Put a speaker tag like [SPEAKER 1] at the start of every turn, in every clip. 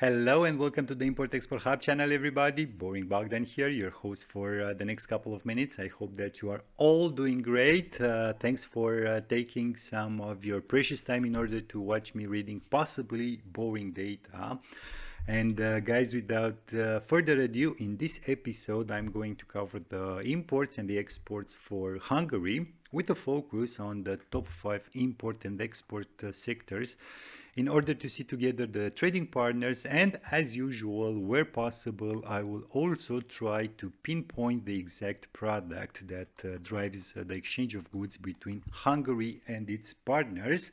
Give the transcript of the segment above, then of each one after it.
[SPEAKER 1] Hello and welcome to the Import Export Hub channel, everybody. Boring Bogdan here, your host for the next couple of minutes. I hope that you are all doing great. Thanks for taking some of your precious time in order to watch me reading possibly boring data. And guys, without further ado, in this episode, I'm going to cover the imports and the exports for Hungary with a focus on the top 5 import and export sectors in order to see together the trading partners, and as usual, where possible, I will also try to pinpoint the exact product that drives the exchange of goods between Hungary and its partners.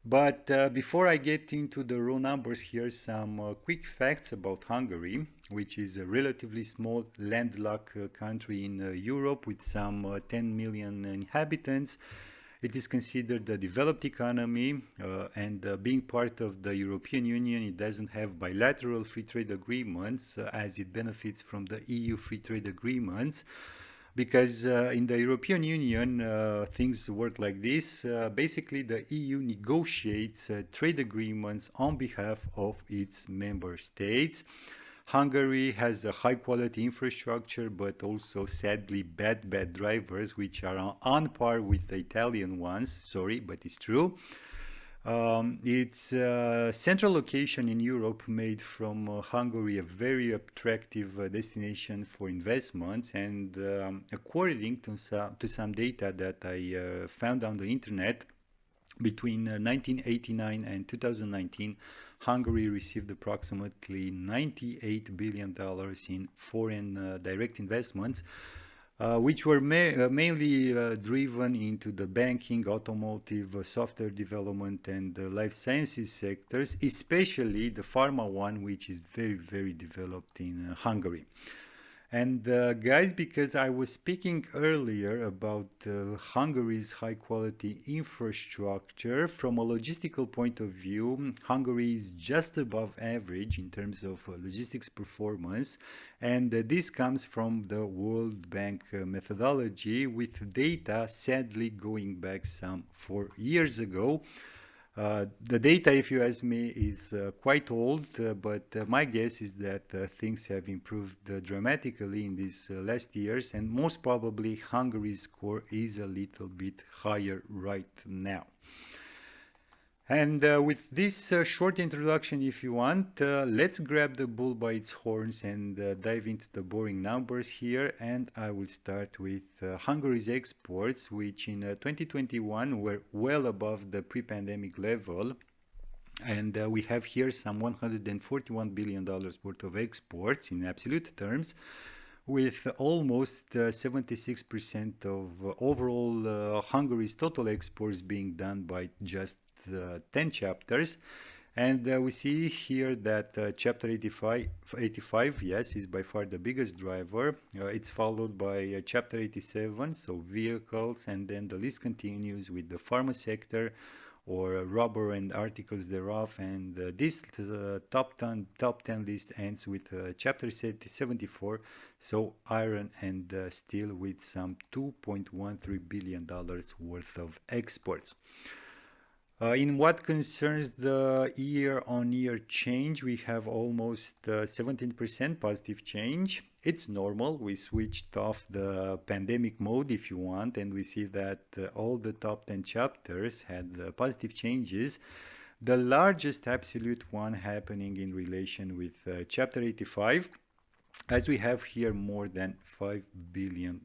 [SPEAKER 1] But before I get into the raw numbers, here's some quick facts about Hungary, which is a relatively small landlocked country in Europe with some 10 million inhabitants. It is considered a developed economy, and being part of the European Union, it doesn't have bilateral free trade agreements as it benefits from the EU free trade agreements. Because in the European Union, things work like this. Basically, the EU negotiates trade agreements on behalf of its member states. Hungary has a high quality infrastructure, but also sadly bad drivers, which are on par with the Italian ones. Sorry, but it's true. Its central location in Europe made from Hungary a very attractive destination for investments. And according to some data that I found on the internet, between 1989 and 2019, Hungary received approximately $98 billion in foreign direct investments, which were mainly driven into the banking, automotive, software development, and life sciences sectors, especially the pharma one, which is very developed in Hungary. And guys, because I was speaking earlier about Hungary's high quality infrastructure, from a logistical point of view, Hungary is just above average in terms of logistics performance. And this comes from the World Bank methodology, with data sadly going back some 4 years ago. The data, if you ask me, is quite old, but my guess is that things have improved dramatically in these last years, and most probably Hungary's score is a little bit higher right now. And with this short introduction, if you want, let's grab the bull by its horns and dive into the boring numbers here. And I will start with Hungary's exports, which in 2021 were well above the pre-pandemic level. And we have here some $141 billion worth of exports in absolute terms, with almost 76% of overall Hungary's total exports being done by just 10 chapters. And we see here that chapter 85, yes, is by far the biggest driver. It's followed by chapter 87, so vehicles, and then the list continues with the pharma sector, or rubber and articles thereof. And this top 10 list ends with chapter 74, so iron and steel, with some $2.13 billion worth of exports. In what concerns the year-on-year change, we have almost 17% positive change. It's normal. We switched off the pandemic mode, if you want, and we see that all the top 10 chapters had positive changes. The largest absolute one happening in relation with chapter 85, as we have here more than $5 billion.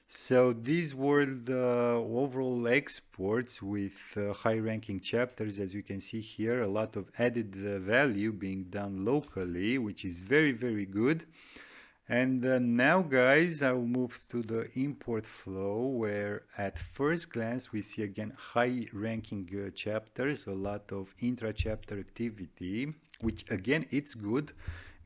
[SPEAKER 1] So these were the overall exports with high-ranking chapters. As you can see here, a lot of added value being done locally, which is very good. And now, guys, I will move to the import flow, where at first glance we see again high-ranking chapters, a lot of intra-chapter activity, which again, it's good,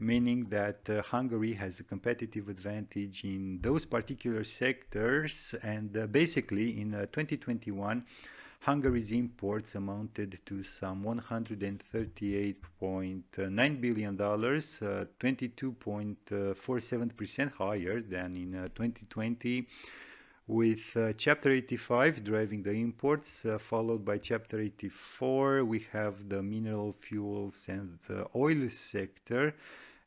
[SPEAKER 1] meaning that Hungary has a competitive advantage in those particular sectors. And basically in 2021, Hungary's imports amounted to some $138.9 billion, 22.47% higher than in 2020, with chapter 85 driving the imports, followed by chapter 84 we have the mineral fuels and the oil sector,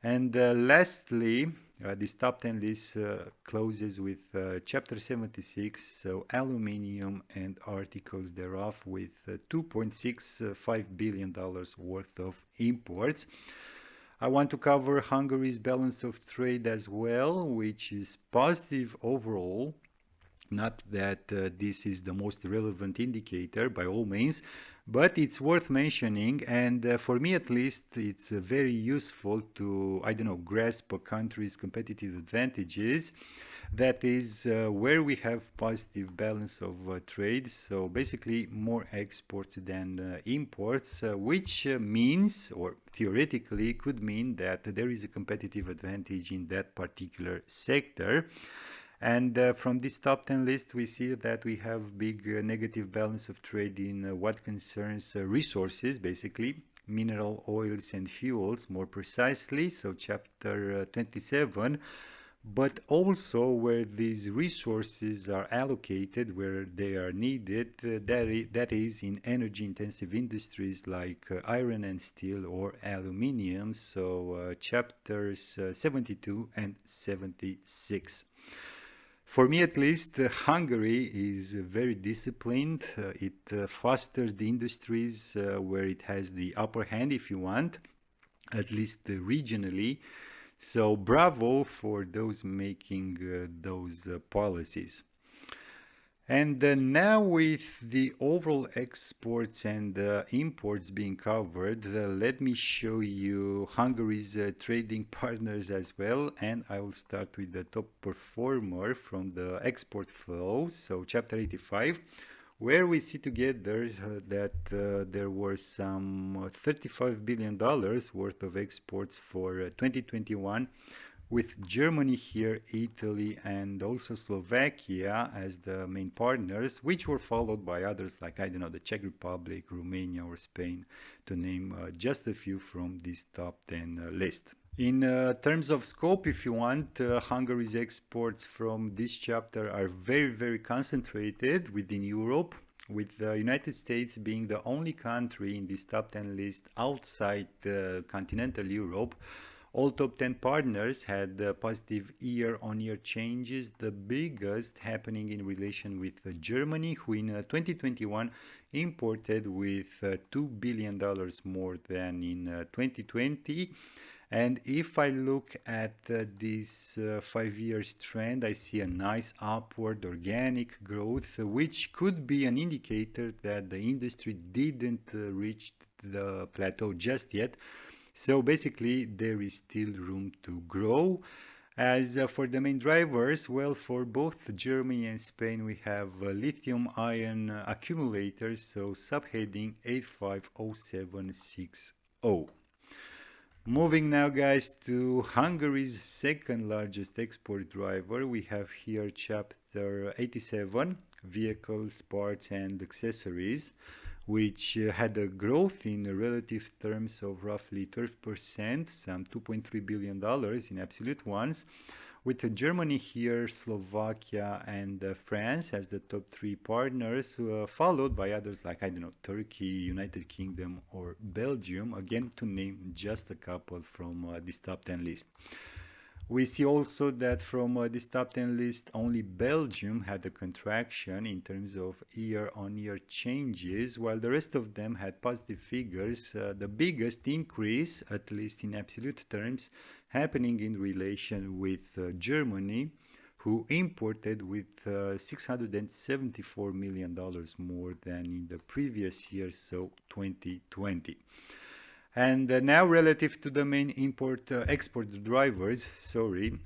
[SPEAKER 1] and lastly this top 10 list closes with chapter 76, so aluminium and articles thereof, with $2.65 billion worth of imports. I want to cover Hungary's balance of trade as well, which is positive overall. Not that this is the most relevant indicator by all means, but it's worth mentioning, and for me at least, it's very useful to, I don't know, grasp a country's competitive advantages. That is where we have positive balance of trade, so basically more exports than imports, which means, or theoretically could mean, that there is a competitive advantage in that particular sector. And from this top 10 list, we see that we have big negative balance of trade in what concerns resources, basically mineral oils and fuels more precisely, so chapter 27, but also where these resources are allocated, where they are needed, that is in energy intensive industries like iron and steel or aluminium, so chapters 72 and 76. For me at least, Hungary is very disciplined. It fosters the industries where it has the upper hand, if you want, at least regionally. So bravo for those making those policies. And now with the overall exports and imports being covered, let me show you Hungary's trading partners as well. And I will start with the top performer from the export flows, so chapter 85, where we see together that there were some $35 billion worth of exports for 2021, with Germany here, Italy, and also Slovakia as the main partners, which were followed by others like, I don't know, the Czech Republic, Romania, or Spain, to name just a few from this top 10 list. In terms of scope, if you want, Hungary's exports from this chapter are very, very concentrated within Europe, with the United States being the only country in this top 10 list outside continental Europe. All top 10 partners had positive year-on-year changes, the biggest happening in relation with Germany, who in 2021 imported with $2 billion more than in 2020. And if I look at this 5 years trend, I see a nice upward organic growth, which could be an indicator that the industry didn't reach the plateau just yet. So basically, there is still room to grow. As for the main drivers, well, for both Germany and Spain, we have lithium-ion accumulators, so subheading 850760. Moving now, guys, to Hungary's second largest export driver, we have here chapter 87, vehicles, parts and accessories, which had a growth in relative terms of roughly 12%, some $2.3 billion in absolute ones, with Germany here, Slovakia, and France as the top three partners, followed by others like, I don't know, Turkey, United Kingdom, or Belgium, again to name just a couple from this top 10 list. We see also that from this top 10 list, only Belgium had a contraction in terms of year-on-year changes, while the rest of them had positive figures. The biggest increase, at least in absolute terms, happening in relation with Germany, who imported with $674 million more than in the previous year, so 2020. And now relative to the main export drivers,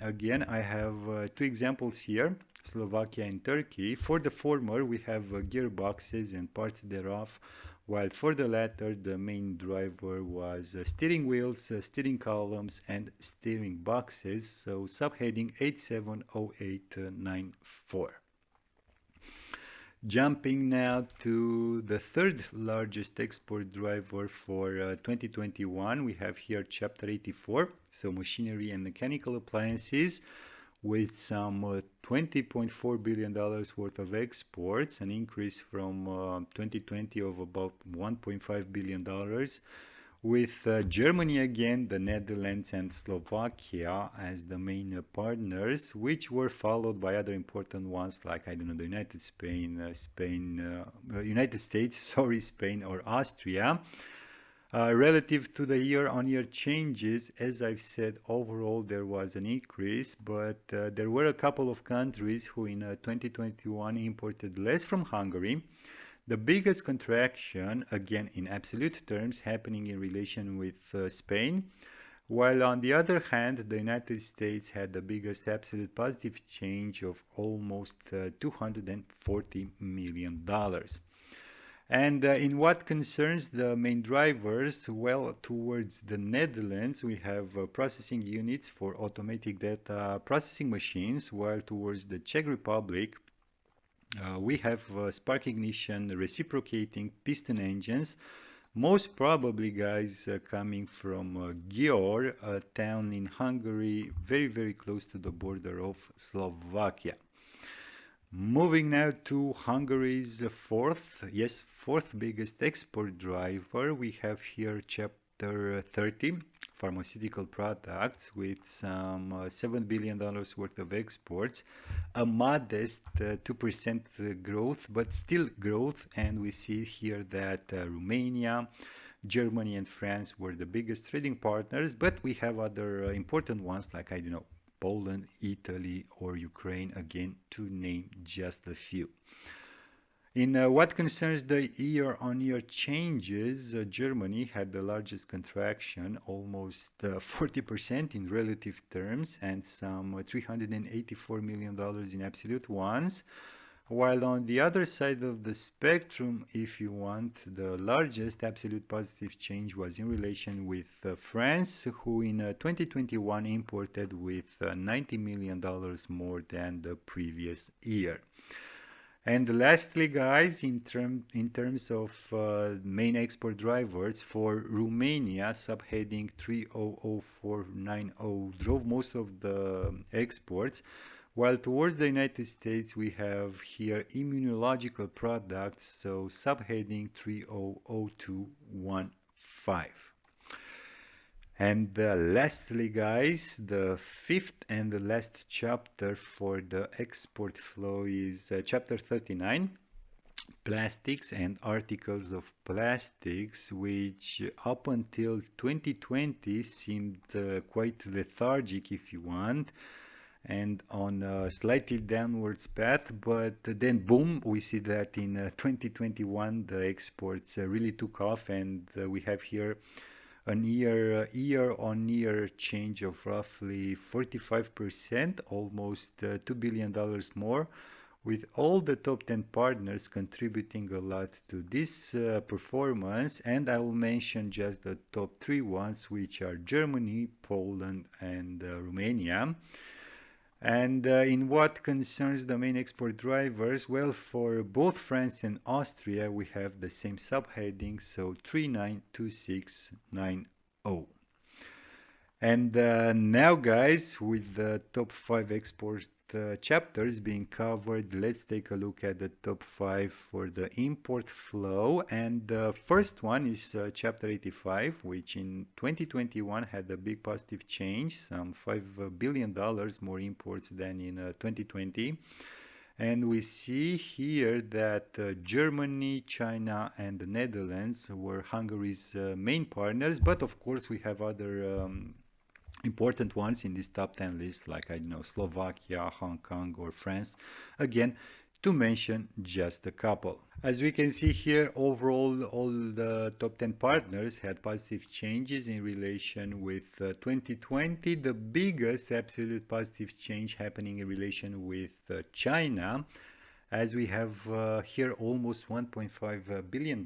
[SPEAKER 1] again, I have two examples here, Slovakia and Turkey. For the former, we have gearboxes and parts thereof, while for the latter, the main driver was steering wheels, steering columns, and steering boxes, so subheading 870894. Jumping now to the third largest export driver for 2021, we have here chapter 84, so machinery and mechanical appliances, with some $20.4 billion worth of exports, an increase from 2020 of about $1.5 billion, with Germany again, the Netherlands and Slovakia as the main partners, which were followed by other important ones like, I don't know, the United States, sorry, Spain or Austria. Relative to the year-on-year changes, as I've said, overall there was an increase, but there were a couple of countries who in 2021 imported less from Hungary. The biggest contraction, again in absolute terms, happening in relation with Spain, while on the other hand, the United States had the biggest absolute positive change of almost $240 million. And in what concerns the main drivers, well, towards the Netherlands, we have processing units for automatic data processing machines, while towards the Czech Republic, we have spark ignition reciprocating piston engines, most probably, guys, coming from Győr, a town in Hungary, very, very close to the border of Slovakia. Moving now to Hungary's fourth biggest export driver, we have here chapter 30, pharmaceutical products, with some $7 billion worth of exports, a modest 2% growth, but still growth. And we see here that Romania, Germany and France were the biggest trading partners, but we have other important ones like, I don't know, Poland, Italy or Ukraine, again, to name just a few. In what concerns the year-on-year changes, Germany had the largest contraction, almost 40% in relative terms, and some $384 million in absolute ones. While on the other side of the spectrum, if you want, the largest absolute positive change was in relation with France, who in 2021 imported with $90 million more than the previous year. And lastly, guys, in terms of main export drivers, for Romania, subheading 300490 drove most of the exports, while towards the United States we have here immunological products, so subheading 300215. And lastly, guys, the fifth and the last chapter for the export flow is chapter 39, plastics and articles of plastics, which up until 2020 seemed quite lethargic, if you want, and on a slightly downwards path, but then boom, we see that in 2021 the exports really took off, and we have here an year-on-year change of roughly 45%, almost $2 billion more, with all the top 10 partners contributing a lot to this performance. And I will mention just the top 3 ones, which are Germany, Poland and Romania. And in what concerns the main export drivers, well, for both France and Austria, we have the same subheading, so 392690. And now, guys, with the top 5 export chapters being covered, let's take a look at the top 5 for the import flow. And the first one is chapter 85, which in 2021 had a big positive change, some $5 billion more imports than in 2020. And we see here that Germany, China and the Netherlands were Hungary's main partners, but of course we have other important ones in this top 10 list, like, I don't know, Slovakia, Hong Kong or France, again, to mention just a couple. As we can see here, overall, all the top 10 partners had positive changes in relation with 2020. The biggest absolute positive change happening in relation with China, as we have here almost $1.5 billion.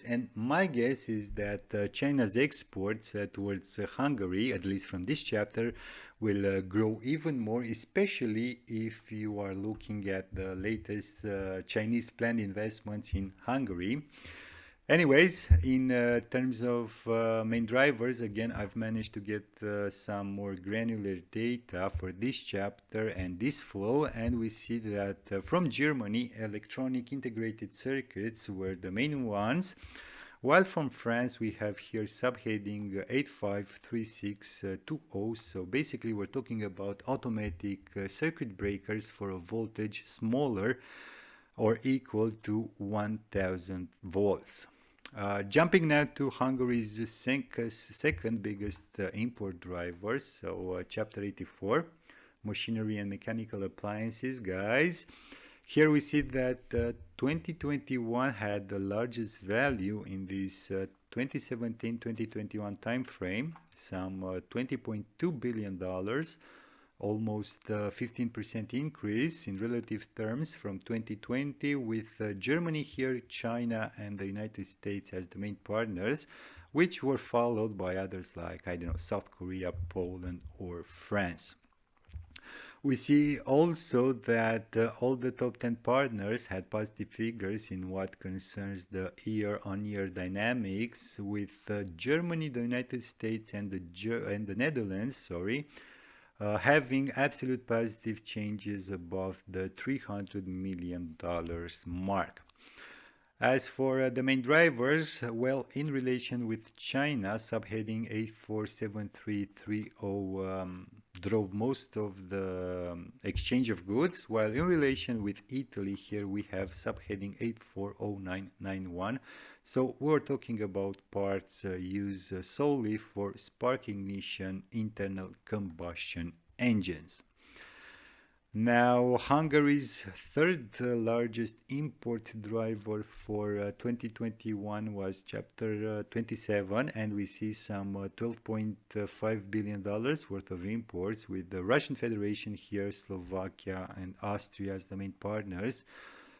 [SPEAKER 1] And my guess is that China's exports towards Hungary, at least from this chapter, will grow even more, especially if you are looking at the latest Chinese planned investments in Hungary. Anyways, in terms of main drivers, again, I've managed to get some more granular data for this chapter and this flow, and we see that from Germany, electronic integrated circuits were the main ones, while from France, we have here subheading 853620. So basically, we're talking about automatic circuit breakers for a voltage smaller or equal to 1000 volts. Jumping now to Hungary's second biggest import driver, so chapter 84, machinery and mechanical appliances, guys. Here we see that 2021 had the largest value in this 2017-2021 time frame, some $20.2 billion, almost 15% increase in relative terms from 2020, with Germany here, China, and the United States as the main partners, which were followed by others like, I don't know, South Korea, Poland, or France. We see also that all the top 10 partners had positive figures in what concerns the year-on-year dynamics, with Germany, the United States, and the Netherlands, having absolute positive changes above the $300 million mark. As for the main drivers, well, in relation with China, subheading 847330 drove most of the exchange of goods, while in relation with Italy, here we have subheading 840991. So we're talking about parts used solely for spark ignition internal combustion engines. Now, Hungary's third largest import driver for 2021 was chapter 27, and we see some $12.5 billion worth of imports, with the Russian Federation here, Slovakia, and Austria as the main partners,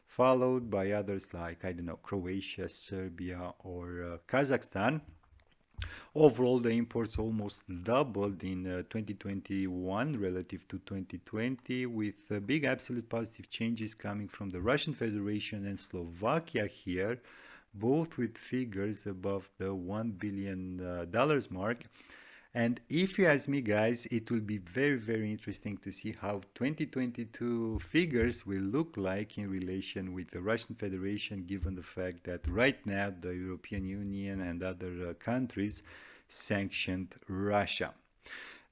[SPEAKER 1] followed by others like, I don't know, Croatia, Serbia, or Kazakhstan. Overall, the imports almost doubled in 2021 relative to 2020, with big absolute positive changes coming from the Russian Federation and Slovakia here, both with figures above the $1 billion mark. And if you ask me, guys, it will be very, very interesting to see how 2022 figures will look like in relation with the Russian Federation, given the fact that right now the European Union and other countries sanctioned Russia.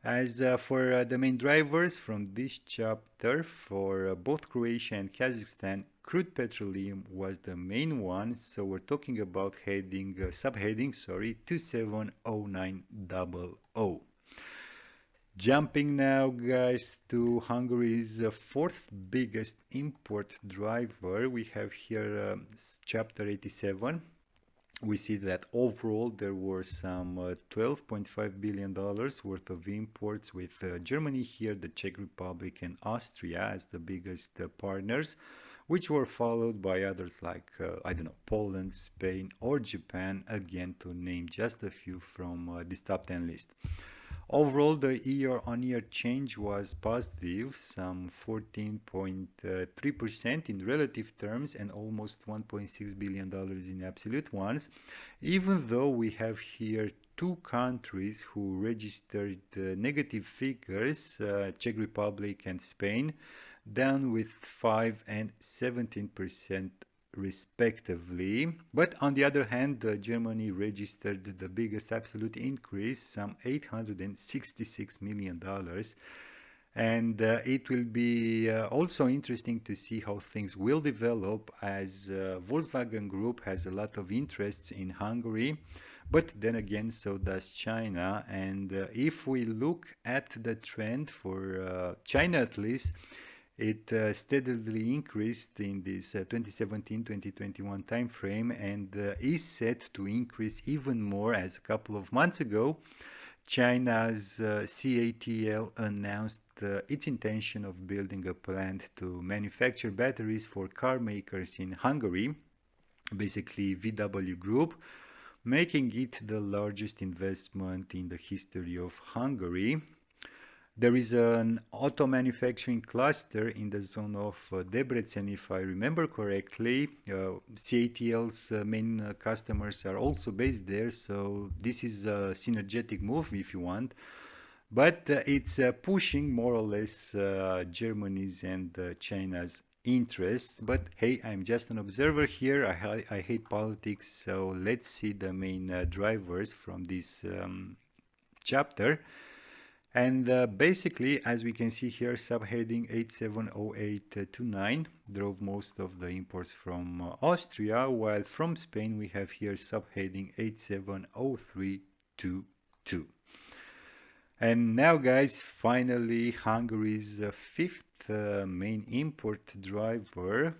[SPEAKER 1] As for the main drivers from this chapter, for both Croatia and Kazakhstan, crude petroleum was the main one. So we're talking about subheading 270900. Jumping now, guys, to Hungary's fourth biggest import driver, we have here chapter 87. We see that overall there were some $12.5 billion worth of imports, with Germany here, the Czech Republic, and Austria as the biggest partners, which were followed by others like, I don't know, Poland, Spain, or Japan, again to name just a few from this top 10 list. Overall, the year-on-year change was positive, some 14.3% in relative terms and almost $1.6 billion in absolute ones, even though we have here two countries who registered negative figures, Czech Republic and Spain, down with 5 and 17% respectively. But on the other hand, Germany registered the biggest absolute increase, some $866 million. And it will be also interesting to see how things will develop, as Volkswagen Group has a lot of interests in Hungary. But then again, so does China. And if we look at the trend for China at least, it steadily increased in this 2017-2021 time frame, and is set to increase even more, as a couple of months ago China's CATL announced its intention of building a plant to manufacture batteries for car makers in Hungary, basically VW Group, making it the largest investment in the history of Hungary. There is an auto manufacturing cluster in the zone of Debrecen, if I remember correctly. CATL's main customers are also based there, so this is a synergetic move if you want. But it's pushing more or less Germany's and China's interests. But hey, I'm just an observer here. I hate politics, so let's see the main drivers from this chapter. And basically, as we can see here, subheading 870829 drove most of the imports from Austria, while from Spain we have here subheading 870322. And now, guys, finally, Hungary's fifth main import driver.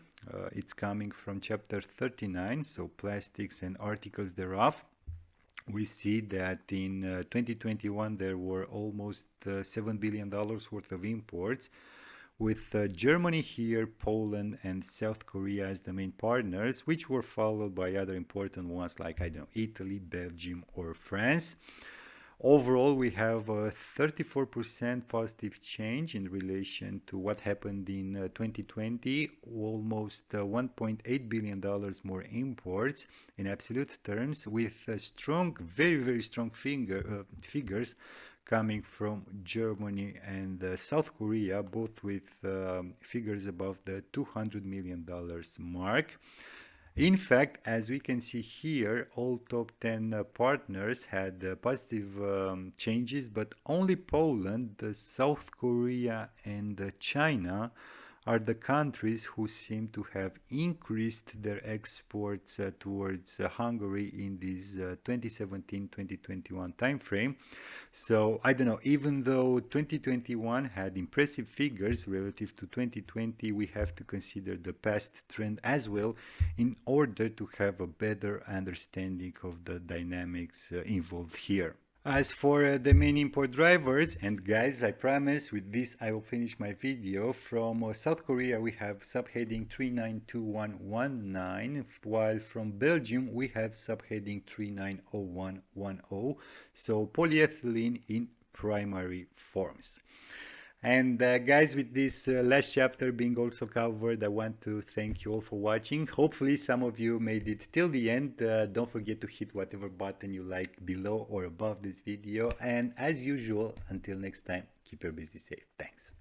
[SPEAKER 1] It's coming from chapter 39, so plastics and articles thereof. We see that in 2021 there were almost $7 billion worth of imports, with Germany here, Poland, and South Korea as the main partners, which were followed by other important ones like, I don't know, Italy, Belgium, or France. Overall, we have a 34% positive change in relation to what happened in 2020, almost $1.8 billion more imports in absolute terms, with strong, very, very strong figures coming from Germany and South Korea, both with figures above the $200 million mark. In fact, as we can see here, all top 10 partners had positive changes, but only Poland, South Korea, and China are the countries who seem to have increased their exports towards Hungary in this 2017-2021 timeframe. So I don't know, even though 2021 had impressive figures relative to 2020, we have to consider the past trend as well in order to have a better understanding of the dynamics involved here. As for the main import drivers, and guys, I promise with this I will finish my video. From South Korea we have subheading 392119, while from Belgium we have subheading 390110, so polyethylene in primary forms. And guys, with this last chapter being also covered, I want to thank you all for watching. Hopefully some of you made it till the end. Don't forget to hit whatever button you like below or above this video. And as usual, until next time, keep your business safe. Thanks.